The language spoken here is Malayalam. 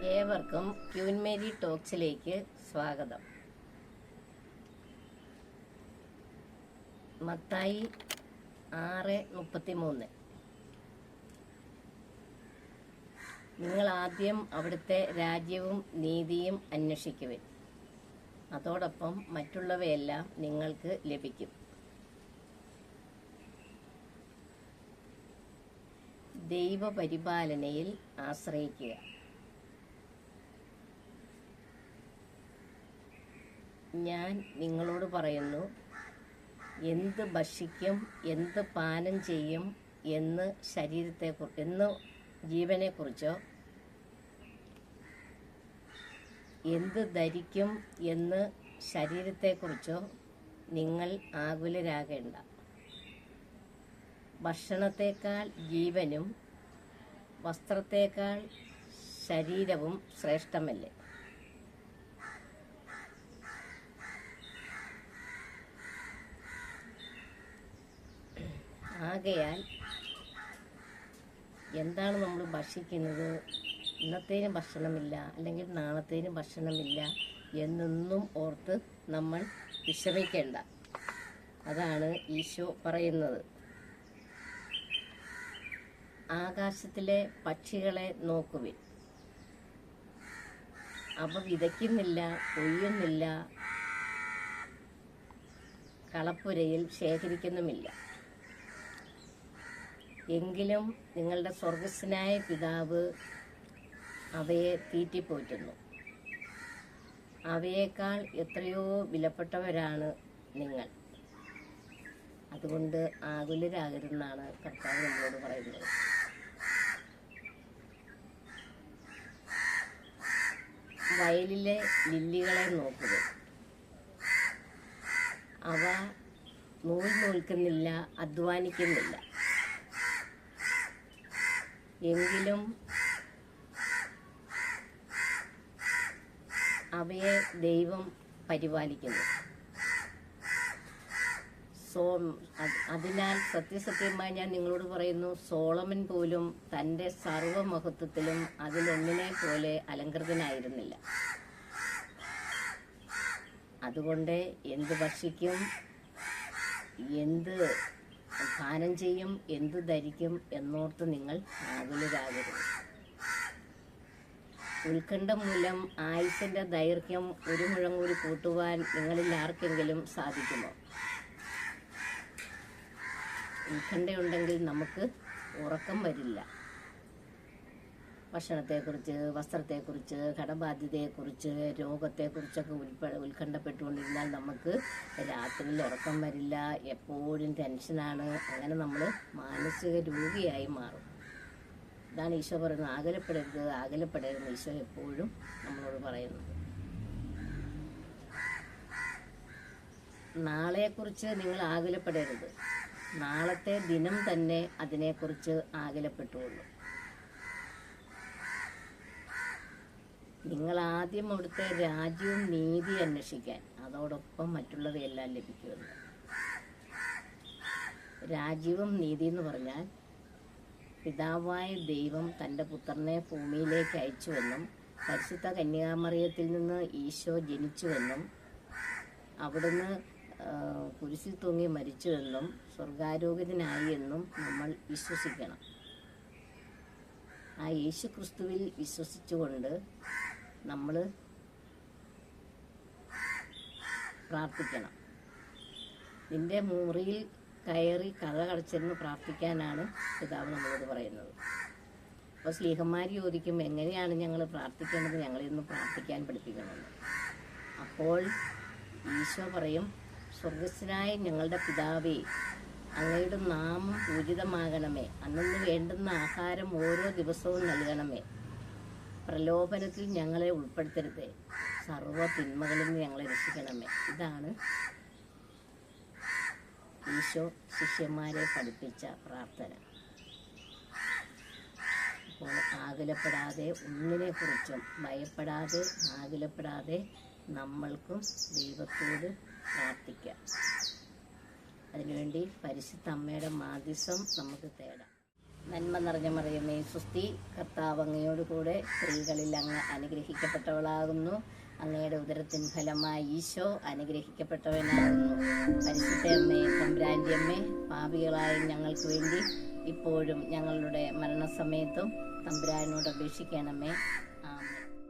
ഏവർക്കും ക്യൂൻ മേരി ടോക്സിലേക്ക് സ്വാഗതം. മത്തായി 6:33. നിങ്ങൾ ആദ്യം അവിടുത്തെ രാജ്യവും നീതിയും അന്വേഷിക്കുവിൻ, അതോടൊപ്പം മറ്റുള്ളവയെല്ലാം നിങ്ങൾക്ക് ലഭിക്കും. ദൈവപരിപാലനയിൽ ആശ്രയിക്കുക. ഞാൻ നിങ്ങളോട് പറയുന്നു, എന്ത് ഭക്ഷിക്കും, എന്ത് പാനം ചെയ്യും എന്ന് ജീവനെക്കുറിച്ചോ, എന്ത് ധരിക്കും എന്ന് ശരീരത്തെക്കുറിച്ചോ നിങ്ങൾ ആകുലരാകേണ്ട. ഭക്ഷണത്തേക്കാൾ ജീവനും വസ്ത്രത്തേക്കാൾ ശരീരവും ശ്രേഷ്ഠമല്ലേ? ആകയാൽ എന്താണ് നമ്മൾ ഭക്ഷിക്കുന്നത്, ഇന്നത്തേനും ഭക്ഷണമില്ല അല്ലെങ്കിൽ നാളത്തേനും ഭക്ഷണമില്ല എന്നൊന്നും ഓർത്ത് നമ്മൾ വിഷമിക്കേണ്ട. അതാണ് ഈശോ പറയുന്നത്. ആകാശത്തിലെ പക്ഷികളെ നോക്കുവിൻ, അവ വിതയ്ക്കുന്നില്ല, കൊയ്യുന്നില്ല, കളപ്പുരയിൽ ശേഖരിക്കുന്നുമില്ല. എങ്കിലും നിങ്ങളുടെ സ്വർഗസ്ഥനായ പിതാവ് അവയെ തീറ്റിപ്പോറ്റുന്നു. അവയേക്കാൾ എത്രയോ വിലപ്പെട്ടവരാണ് നിങ്ങൾ. അതുകൊണ്ട് ആകുലരാകരുതെന്നാണ് കർത്താവ് നമ്മളോട് പറയുന്നത്. വയലിലെ ലില്ലികളെ നോക്കുക, അവ നൂൽക്കുന്നില്ല, അധ്വാനിക്കുന്നില്ല. എങ്കിലും അവയെ ദൈവം പരിപാലിക്കുന്നു. അതിനാൽ സത്യസത്യമായി ഞാൻ നിങ്ങളോട് പറയുന്നു, സോളമൻ പോലും തൻ്റെ സർവമഹത്വത്തിലും അതിലൊന്നിനെ പോലെ അലങ്കൃതനായിരുന്നില്ല. അതുകൊണ്ട് എന്ത് ഭക്ഷിക്കും, എന്ത് പാനം ചെയ്യും, എന്ത് ധരിക്കും എന്നോർത്ത് നിങ്ങൾ ആകുലരാകരുത്. ഉത്കണ്ഠ മൂലം ആയുസിന്റെ ദൈർഘ്യം 1 മുഴം കൂടി കൂട്ടുവാൻ നിങ്ങളിൽ ആർക്കെങ്കിലും സാധിക്കുമോ? ഉത്കണ്ഠയുണ്ടെങ്കിൽ നമുക്ക് ഉറക്കം വരില്ല. ഭക്ഷണത്തെക്കുറിച്ച്, വസ്ത്രത്തെക്കുറിച്ച്, കടബാധ്യതയെക്കുറിച്ച്, രോഗത്തെക്കുറിച്ചൊക്കെ ഉത്കണ്ഠപ്പെട്ടുകൊണ്ടിരുന്നാൽ നമുക്ക് രാത്രിയിൽ ഉറക്കം വരില്ല. എപ്പോഴും ടെൻഷനാണ്. അങ്ങനെ നമ്മൾ മാനസിക രോഗിയായി മാറും. ഇതാണ് ഈശോ പറയുന്നത്. ആകലപ്പെടരുത് ഈശോ എപ്പോഴും നമ്മളോട് പറയുന്നത്. നാളെക്കുറിച്ച് നിങ്ങൾ ആകുലപ്പെടരുത്. നാളത്തെ ദിനം തന്നെ അതിനെക്കുറിച്ച് ആകുലപ്പെട്ടുകൊള്ളൂ. നിങ്ങൾ ആദ്യം അവിടുത്തെ രാജ്യവും നീതി അന്വേഷിക്കാൻ, അതോടൊപ്പം മറ്റുള്ളവയെല്ലാം ലഭിക്കുമല്ലോ. രാജ്യവും നീതി എന്ന് പറഞ്ഞാൽ പിതാവായ ദൈവം തൻ്റെ പുത്രനെ ഭൂമിയിലേക്ക് അയച്ചുവെന്നും പരിശുദ്ധ കന്യാമറിയത്തിൽ നിന്ന് ഈശോ ജനിച്ചുവെന്നും അവിടുന്ന് കുരിശിൽ തൂങ്ങി മരിച്ചുവെന്നും സ്വർഗാരോഗ്യത്തിനായി എന്നും നമ്മൾ വിശ്വസിക്കണം. ആ യേശു ക്രിസ്തുവിൽ വിശ്വസിച്ചുകൊണ്ട് നമ്മൾ പ്രാർത്ഥിക്കണം. നിന്റെ മുറിയിൽ കയറി കടച്ചിരുന്ന് പ്രാർത്ഥിക്കാനാണ് പിതാവ് നമ്മളോട് പറയുന്നത്. അപ്പോൾ സ്ലീഹന്മാർ ചോദിക്കും, എങ്ങനെയാണ് ഞങ്ങൾ പ്രാർത്ഥിക്കേണ്ടത്, ഞങ്ങളിന്ന് പ്രാർത്ഥിക്കാൻ പഠിപ്പിക്കണമെന്ന്. അപ്പോൾ ഈശോ പറയും, സ്വർഗസ്ഥനായ ഞങ്ങളുടെ പിതാവേ, അങ്ങയുടെ നാമം പൂജിതമാകണമേ, അന്നു വേണ്ടുന്ന ആഹാരം ഓരോ ദിവസവും നൽകണമേ, പ്രലോഭനത്തിൽ ഞങ്ങളെ ഉൾപ്പെടുത്തരുതേ, സർവ്വ തിന്മകളിൽ നിന്ന് ഞങ്ങളെ രക്ഷിക്കണമേ. ഇതാണ് ഈശോ ശിഷ്യന്മാരെ പഠിപ്പിച്ച പ്രാർത്ഥന. അപ്പോൾ ആകുലപ്പെടാതെ, ഒന്നിനെക്കുറിച്ചും ഭയപ്പെടാതെ, ആകുലപ്പെടാതെ നമ്മൾക്കും ദൈവത്തോട് പ്രാർത്ഥിക്കാം. അതിനുവേണ്ടി പരിശുദ്ധ അമ്മയുടെ മാധ്യസ്ഥം നമുക്ക് തേടാം. നന്മ നിറഞ്ഞ മറിയമേ സുസ്തി, കർത്താവ് അങ്ങയോട് കൂടെ സ്ത്രീകളിൽ അങ്ങ് അനുഗ്രഹിക്കപ്പെട്ടവളാകുന്നു. അങ്ങയുടെ ഉദരത്തിൻ ഫലമായി ഈശോ അനുഗ്രഹിക്കപ്പെട്ടവനാകുന്നു. പരിശുദ്ധ അമ്മേ, തമ്പുരാന്റെ അമ്മേ, പാപികളായ ഞങ്ങൾക്ക് വേണ്ടി ഇപ്പോഴും ഞങ്ങളുടെ മരണസമയത്തും തമ്പുരാനോട് അപേക്ഷിക്കണമേ.